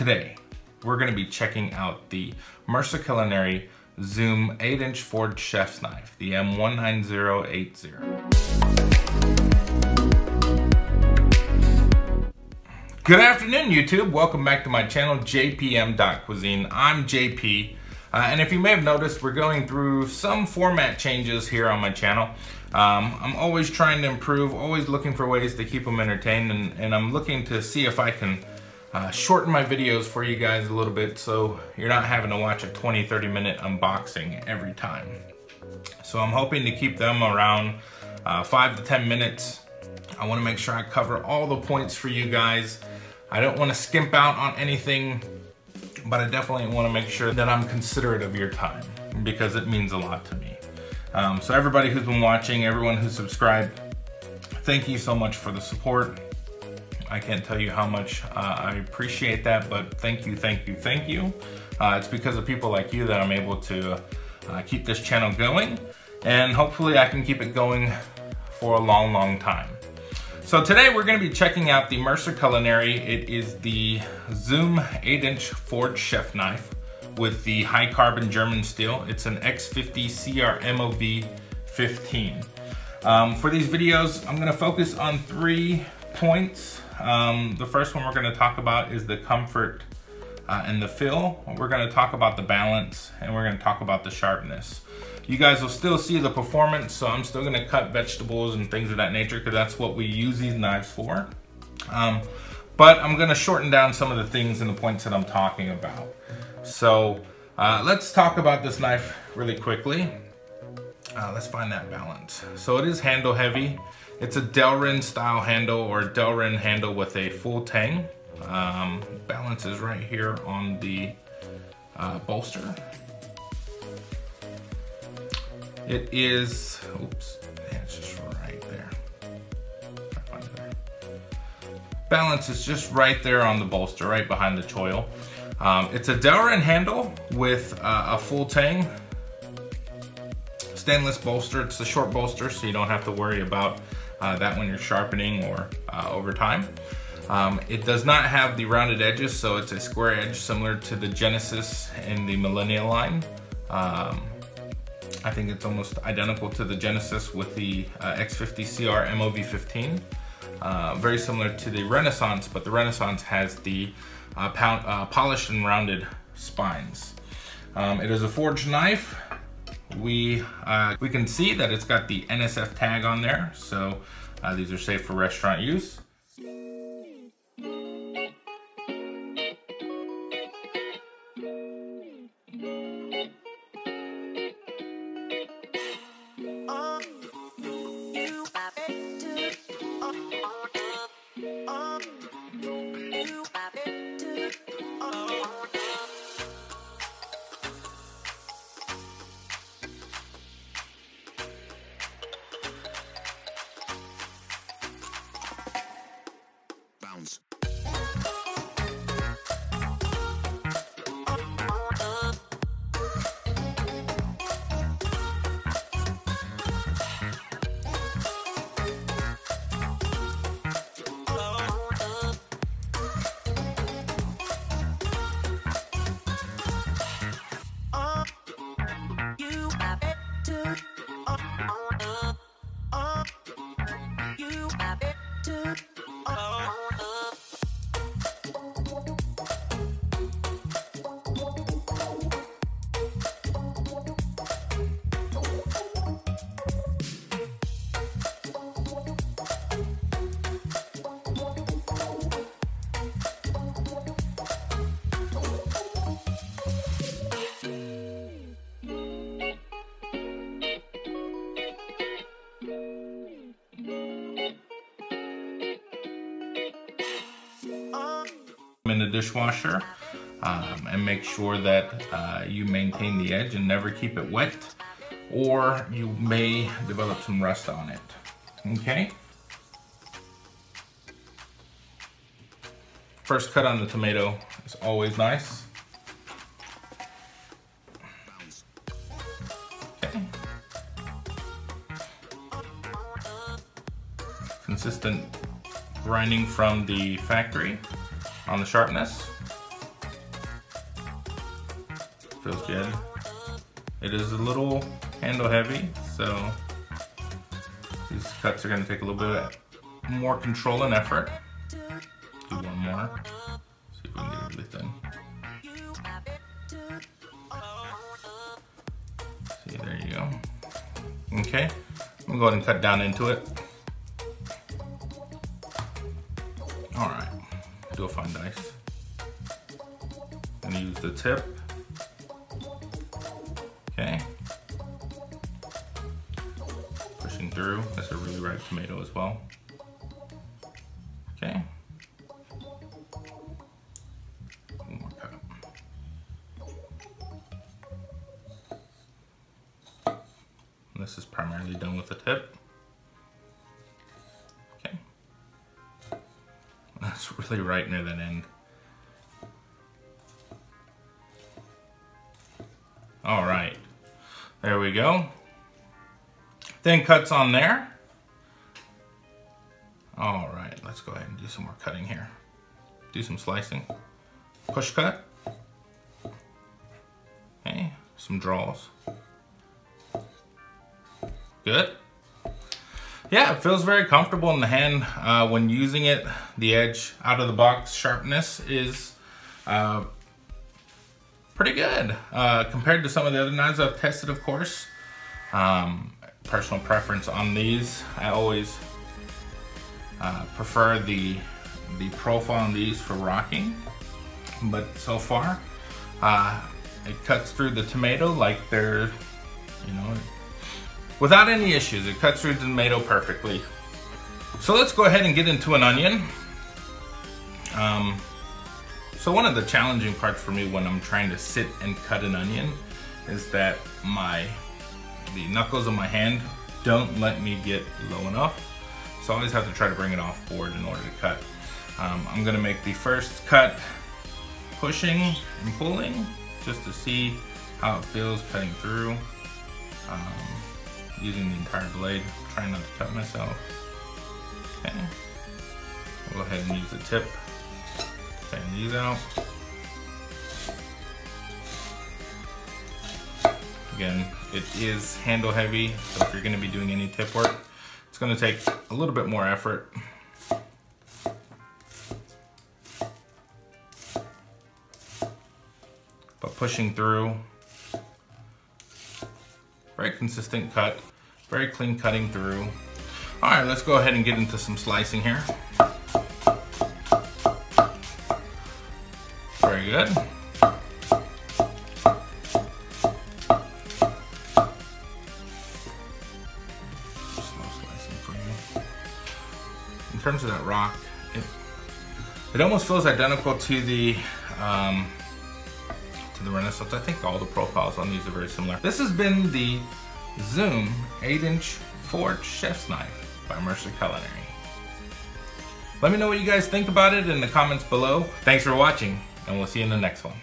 Today, we're going to be checking out the Mercer Culinary Zoom 8-inch forged chef's knife, the M19080. Good afternoon, YouTube. Welcome back to my channel, JPM.Cuisine. I'm JP, and if you may have noticed, we're going through some format changes here on my channel. I'm always trying to improve, always looking for ways to keep them entertained, and I'm looking to see if I can shorten my videos for you guys a little bit so you're not having to watch a 20-30 minute unboxing every time. So I'm hoping to keep them around 5 to 10 minutes. I want to make sure I cover all the points for you guys. I don't want to skimp out on anything, but I definitely want to make sure that I'm considerate of your time because it means a lot to me. So everybody who's been watching, everyone who's subscribed, thank you so much for the support. I can't tell you how much I appreciate that, but thank you, thank you, thank you. It's because of people like you that I'm able to keep this channel going, and hopefully I can keep it going for a long, long time. So today we're going to be checking out the Mercer Culinary. It is the Zoom 8-inch forged chef knife with the high carbon German steel. It's an X50 CR MOV15. For these videos, I'm going to focus on 3 points. The first one we're going to talk about is the comfort and the feel. We're going to talk about the balance, and we're going to talk about the sharpness. You guys will still see the performance, so I'm still going to cut vegetables and things of that nature because that's what we use these knives for. But I'm going to shorten down some of the things and the points that I'm talking about. So let's talk about this knife really quickly. Let's find that balance. So it is handle heavy. It's a Delrin style handle, or a Delrin handle with a full tang. Balance is right here on the bolster. It is, oops, it's just right there. Balance is just right there on the bolster, right behind the choil. It's a Delrin handle with a full tang. Stainless bolster. It's a short bolster, so you don't have to worry about that when you're sharpening or over time. It does not have the rounded edges, so it's a square edge similar to the Genesis and the Millennial line. I think it's almost identical to the Genesis with the X50 CR MOV15. Very similar to the Renaissance, but the Renaissance has the polished and rounded spines. It is a forged knife. We can see that it's got the NSF tag on there, so these are safe for restaurant use. In the dishwasher, and make sure that you maintain the edge and never keep it wet, or you may develop some rust on it. Okay. First cut on the tomato is always nice. Okay. Consistent grinding from the factory on the sharpness. Feels good. It is a little handle heavy, so these cuts are going to take a little bit more control and effort. Do one more. See if we can get everything. See, there you go. Okay, I'm going to go ahead and cut down into it. All right, do a fine dice. I'm going to use the tip. Okay. Pushing through. That's a really ripe tomato as well. Okay. One more cut. And this is primarily done with the tip. Okay. That's really right near that end. All right, there we go. Thin cuts on there. All right, let's go ahead and do some more cutting here. Do some slicing. Push cut. Okay, some draws. Good. Yeah, it feels very comfortable in the hand when using it. The edge out of the box sharpness is pretty good compared to some of the other knives I've tested, of course. Personal preference on these, I always prefer the profile on these for rocking, but so far it cuts through the tomato like they're, you know, without any issues. It cuts through the tomato perfectly. So let's go ahead and get into an onion. So one of the challenging parts for me when I'm trying to sit and cut an onion is that the knuckles of my hand don't let me get low enough. So I always have to try to bring it off board in order to cut. I'm gonna make the first cut pushing and pulling just to see how it feels cutting through. Using the entire blade, trying not to cut myself. Okay, I'll go ahead and use the tip. Fan these out. Again, it is handle heavy, so if you're going to be doing any tip work, it's going to take a little bit more effort. But pushing through, very consistent cut, very clean cutting through. All right, let's go ahead and get into some slicing here. Very good. Slow slicing for you. In terms of that rock, it almost feels identical to the Renaissance. I think all the profiles on these are very similar. This has been the Zoom 8-inch forged chef's knife by Mercer Culinary. Let me know what you guys think about it in the comments below. Thanks for watching, and we'll see you in the next one.